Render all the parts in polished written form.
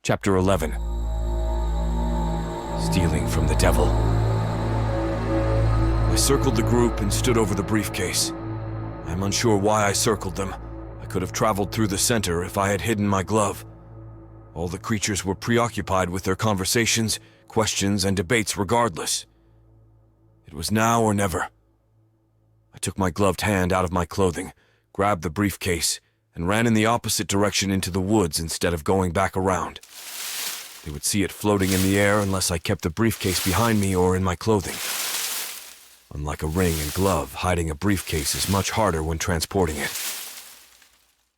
Chapter 11. Stealing from the Devil. I circled the group and stood over the briefcase. I'm unsure why I circled them. I could have traveled through the center if I had hidden my glove. All the creatures were preoccupied with their conversations, questions, and debates regardless. It was now or never. I took my gloved hand out of my clothing, grabbed the briefcase, and ran in the opposite direction into the woods instead of going back around. They would see it floating in the air unless I kept the briefcase behind me or in my clothing. Unlike a ring and glove, hiding a briefcase is much harder when transporting it.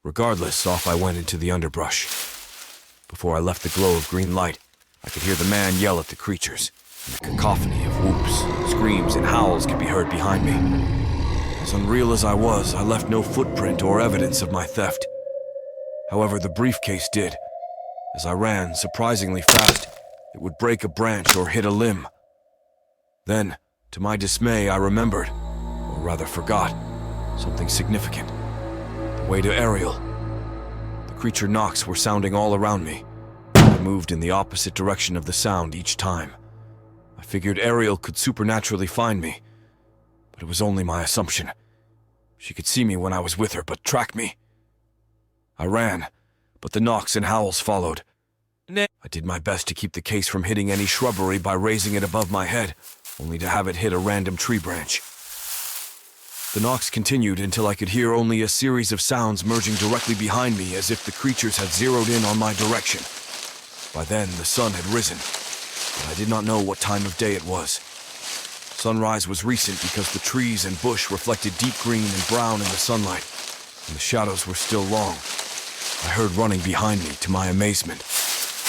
Regardless, off I went into the underbrush. Before I left the glow of green light, I could hear the man yell at the creatures, and the cacophony of whoops, screams, and howls could be heard behind me. As unreal as I was, I left no footprint or evidence of my theft. However, the briefcase did. As I ran, surprisingly fast, it would break a branch or hit a limb. Then, to my dismay, I remembered, or rather forgot, something significant. The way to Ariel. The creature knocks were sounding all around me. I moved in the opposite direction of the sound each time. I figured Ariel could supernaturally find me, but it was only my assumption. She could see me when I was with her, but track me? I ran, but the knocks and howls followed. I did my best to keep the case from hitting any shrubbery by raising it above my head, only to have it hit a random tree branch. The knocks continued until I could hear only a series of sounds merging directly behind me as if the creatures had zeroed in on my direction. By then, the sun had risen, but I did not know what time of day it was. Sunrise was recent because the trees and bush reflected deep green and brown in the sunlight, and the shadows were still long. I heard running behind me, to my amazement.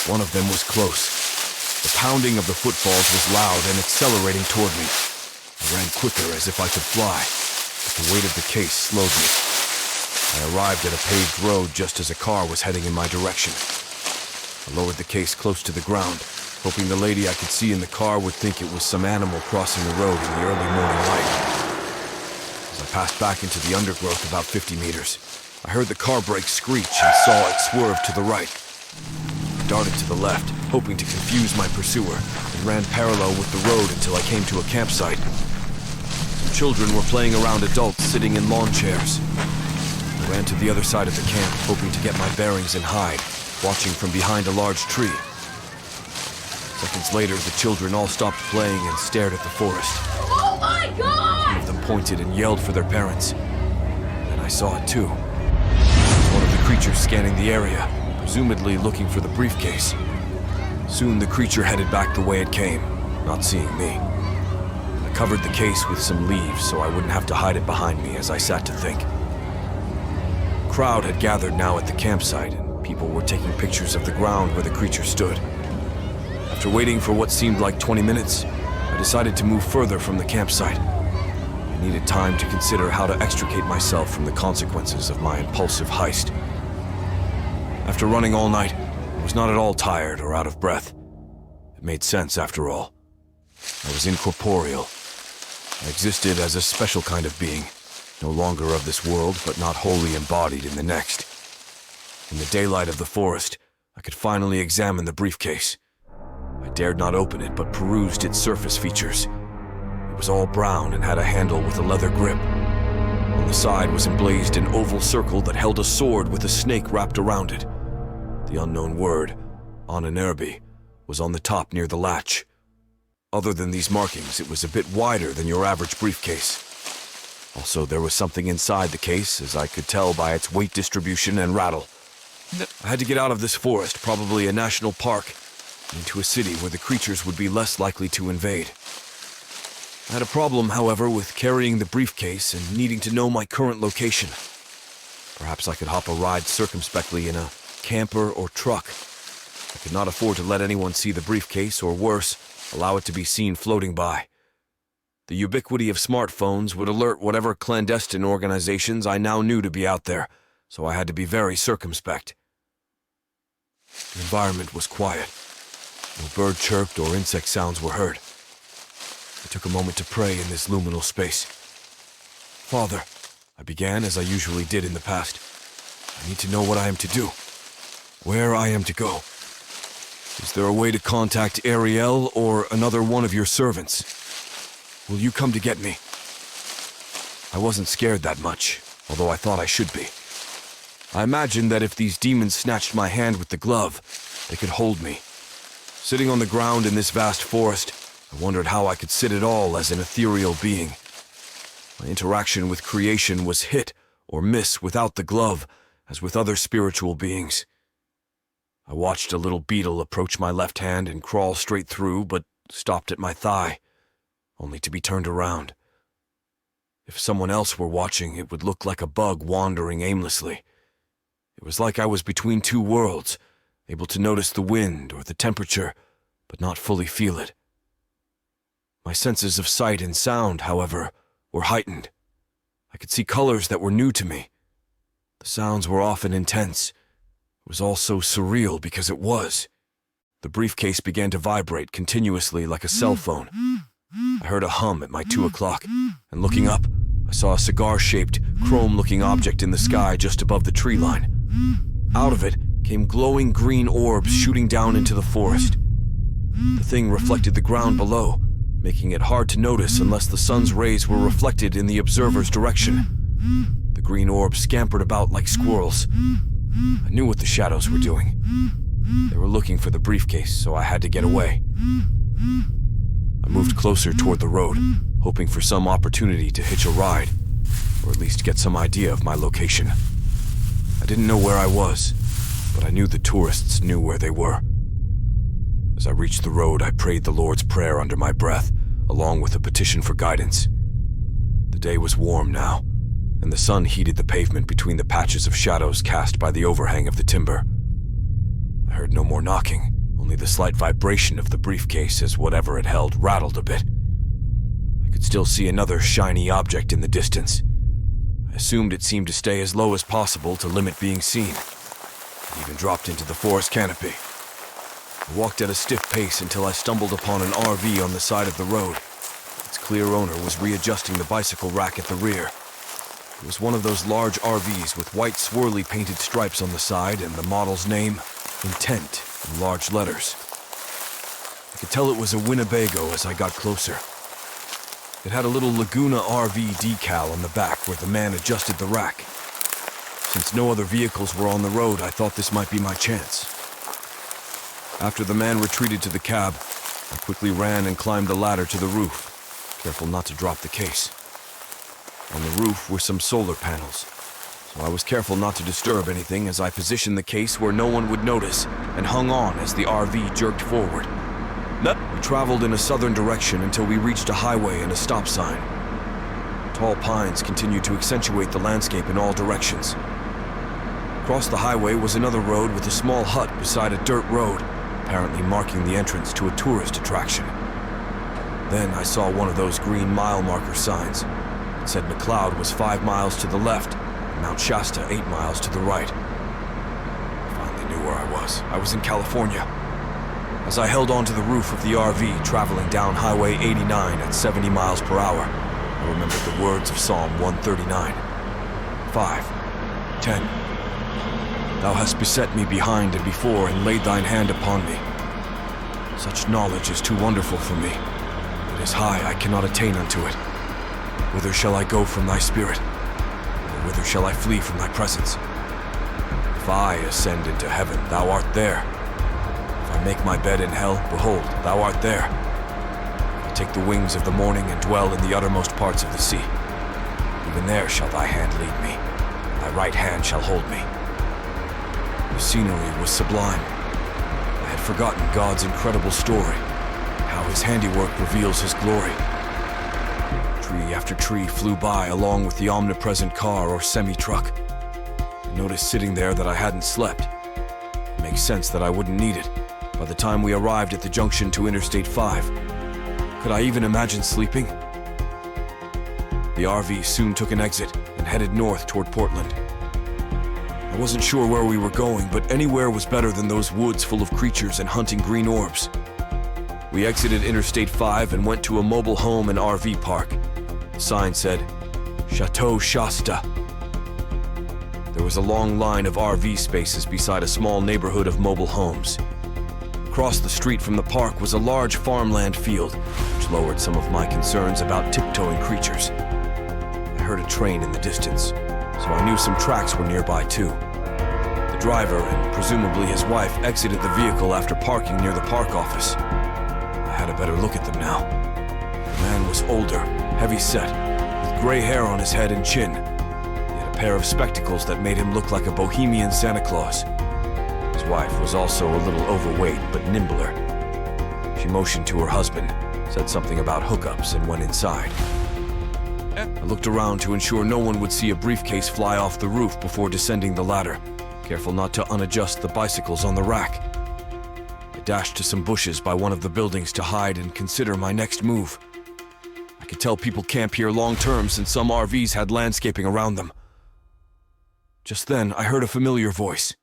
One of them was close. The pounding of the footfalls was loud and accelerating toward me. I ran quicker as if I could fly, but the weight of the case slowed me. I arrived at a paved road just as a car was heading in my direction. I lowered the case close to the ground, hoping the lady I could see in the car would think it was some animal crossing the road in the early morning light. As I passed back into the undergrowth about 50 meters, I heard the car brake screech and saw it swerve to the right. I darted to the left, hoping to confuse my pursuer, and ran parallel with the road until I came to a campsite. Some children were playing around adults sitting in lawn chairs. I ran to the other side of the camp, hoping to get my bearings and hide, watching from behind a large tree. Seconds later, the children all stopped playing and stared at the forest. Oh my God! One of them pointed and yelled for their parents. And I saw it too. It was one of the creatures scanning the area, presumably looking for the briefcase. Soon the creature headed back the way it came, not seeing me. I covered the case with some leaves so I wouldn't have to hide it behind me as I sat to think. A crowd had gathered now at the campsite, and people were taking pictures of the ground where the creature stood. After waiting for what seemed like 20 minutes, I decided to move further from the campsite. I needed time to consider how to extricate myself from the consequences of my impulsive heist. After running all night, I was not at all tired or out of breath. It made sense after all. I was incorporeal. I existed as a special kind of being, no longer of this world, but not wholly embodied in the next. In the daylight of the forest, I could finally examine the briefcase. I dared not open it, but perused its surface features. It was all brown and had a handle with a leather grip. On the side was emblazed an oval circle that held a sword with a snake wrapped around it. The unknown word, Ananerbi, was on the top near the latch. Other than these markings, it was a bit wider than your average briefcase. Also, there was something inside the case, as I could tell by its weight distribution and rattle. I had to get out of this forest, probably a national park, into a city where the creatures would be less likely to invade. I had a problem, however, with carrying the briefcase and needing to know my current location. Perhaps I could hop a ride circumspectly in a camper or truck. I could not afford to let anyone see the briefcase, or worse, allow it to be seen floating by. The ubiquity of smartphones would alert whatever clandestine organizations I now knew to be out there, so I had to be very circumspect. The environment was quiet. No bird chirped or insect sounds were heard. I took a moment to pray in this liminal space. Father, I began as I usually did in the past. I need to know what I am to do, where I am to go. Is there a way to contact Ariel or another one of your servants? Will you come to get me? I wasn't scared that much, although I thought I should be. I imagined that if these demons snatched my hand with the glove, they could hold me. Sitting on the ground in this vast forest, I wondered how I could sit at all as an ethereal being. My interaction with creation was hit or miss without the glove, as with other spiritual beings. I watched a little beetle approach my left hand and crawl straight through, but stopped at my thigh, only to be turned around. If someone else were watching, it would look like a bug wandering aimlessly. It was like I was between two worlds, able to notice the wind or the temperature, but not fully feel it. My senses of sight and sound, however, were heightened. I could see colors that were new to me. The sounds were often intense. It was all so surreal because it was. The briefcase began to vibrate continuously like a cell phone. I heard a hum at my 2 o'clock, and looking up, I saw a cigar-shaped, chrome-looking object in the sky just above the tree line. Out of it came glowing green orbs shooting down into the forest. The thing reflected the ground below, making it hard to notice unless the sun's rays were reflected in the observer's direction. The green orbs scampered about like squirrels. I knew what the shadows were doing. They were looking for the briefcase, so I had to get away. I moved closer toward the road, hoping for some opportunity to hitch a ride, or at least get some idea of my location. I didn't know where I was, but I knew the tourists knew where they were. As I reached the road, I prayed the Lord's Prayer under my breath, along with a petition for guidance. The day was warm now, and the sun heated the pavement between the patches of shadows cast by the overhang of the timber. I heard no more knocking, only the slight vibration of the briefcase as whatever it held rattled a bit. I could still see another shiny object in the distance. I assumed it seemed to stay as low as possible to limit being seen. It even dropped into the forest canopy. I walked at a stiff pace until I stumbled upon an RV on the side of the road. Its clear owner was readjusting the bicycle rack at the rear. It was one of those large RVs with white swirly painted stripes on the side and the model's name, Intent, in large letters. I could tell it was a Winnebago as I got closer. It had a little Laguna RV decal on the back where the man adjusted the rack. Since no other vehicles were on the road, I thought this might be my chance. After the man retreated to the cab, I quickly ran and climbed the ladder to the roof, careful not to drop the case. On the roof were some solar panels, so I was careful not to disturb anything as I positioned the case where no one would notice and hung on as the RV jerked forward. We traveled in a southern direction until we reached a highway and a stop sign. Tall pines continued to accentuate the landscape in all directions. Across the highway was another road with a small hut beside a dirt road, apparently marking the entrance to a tourist attraction. Then I saw one of those green mile marker signs. It said McLeod was 5 miles to the left, and Mount Shasta 8 miles to the right. I finally knew where I was. I was in California. As I held onto the roof of the RV, traveling down Highway 89 at 70 miles per hour, I remembered the words of Psalm 139. 5, 10. Thou hast beset me behind and before, and laid thine hand upon me. Such knowledge is too wonderful for me. It is high, I cannot attain unto it. Whither shall I go from thy spirit? Or whither shall I flee from thy presence? If I ascend into heaven, thou art there. If I make my bed in hell, behold, thou art there. If I take the wings of the morning and dwell in the uttermost parts of the sea, even there shall thy hand lead me, and thy right hand shall hold me. The scenery was sublime. I had forgotten God's incredible story, how his handiwork reveals his glory. Tree after tree flew by along with the omnipresent car or semi-truck. I noticed sitting there that I hadn't slept. It makes sense that I wouldn't need it by the time we arrived at the junction to Interstate 5. Could I even imagine sleeping? The RV soon took an exit and headed north toward Portland. I wasn't sure where we were going, but anywhere was better than those woods full of creatures and hunting green orbs. We exited Interstate 5 and went to a mobile home and RV park. The sign said, Chateau Shasta. There was a long line of RV spaces beside a small neighborhood of mobile homes. Across Across the street from the park was a large farmland field, which lowered some of my concerns about tiptoeing creatures. I heard a train in the distance, so I knew some tracks were nearby too. The driver, and presumably his wife, exited the vehicle after parking near the park office. I had a better look at them now. The man was older, heavy-set, with gray hair on his head and chin. He had a pair of spectacles that made him look like a bohemian Santa Claus. His wife was also a little overweight, but nimbler. She motioned to her husband, said something about hookups, and went inside. I looked around to ensure no one would see a briefcase fly off the roof before descending the ladder, careful not to unadjust the bicycles on the rack. I dashed to some bushes by one of the buildings to hide and consider my next move. I could tell people camp here long-term since some RVs had landscaping around them. Just then, I heard a familiar voice.